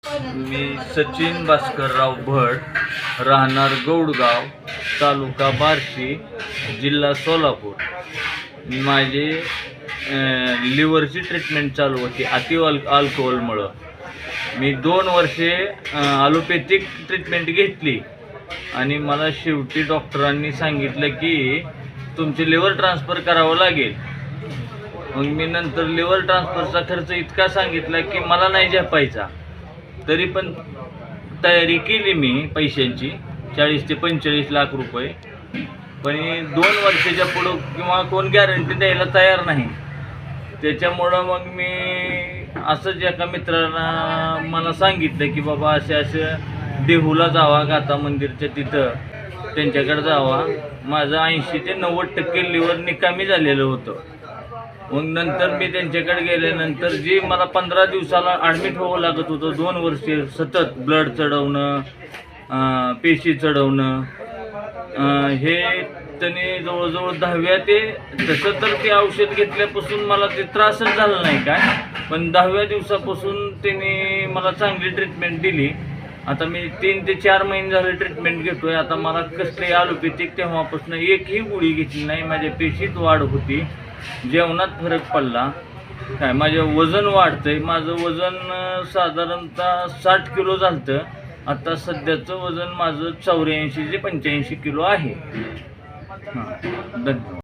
मी सचिन भास्करराव भट, राहणार गौडगाव, तालुका बार्शी, जिल्हा सोलापूर. माझे लिव्हरची ट्रीटमेंट चालू होती अल्कोहोलमुळं. मी 2 वर्षे ॲलोपॅथिक ट्रीटमेंट घेतली आणि मला शेवटी डॉक्टरांनी सांगितलं की तुमचे लिव्हर ट्रान्सफर करावं लागेल. मग मी नंतर लिव्हर ट्रान्सफरचा खर्च इतका सांगितला की मला नाही झेपायचा. तरी पण तयारी केली मी पैशांची, 40 ते 45 लाख रुपये. पण 2 वर्षाच्या पुढं किंवा कोण गॅरंटी द्यायला तयार नाही. त्याच्यामुळं मग मी असंच एका मित्राला मला सांगितलं की बाबा असं देहूला जावा, गाथा मंदिरच्या तिथं त्यांच्याकडे जावा. माझं 80 ते 90% लिव्हर निकामी झालेलं होतं. मग नंतर मी त्यांच्याकडे गेल्यानंतर जी मला 15 दिवसाला ॲडमिट व्हावं लागत होतं, 2 वर्षे सतत ब्लड चढवणं, पेशी चढवणं, हे त्यांनी जवळजवळ 10व्या ते तसं तर ते औषध घेतल्यापासून मला ते त्रासच झाला नाही काय, पण 10व्या दिवसापासून त्यांनी मला चांगली ट्रीटमेंट दिली. आता मी 3 ते 4 महिने झाले ट्रीटमेंट घेतोय. आता मला कसली ॲलोपॅथिक तेव्हापासून एकही गोळी घेतली नाही. माझ्या पेशीत वाढ होती, जेवणात फरक पडला, काय माझं वजन वाढतंय. माझं वजन साधारणतः 60 किलो झालं. आता सध्याचं वजन माझं 84 ते 85 किलो आहे. हां, धन्यवाद.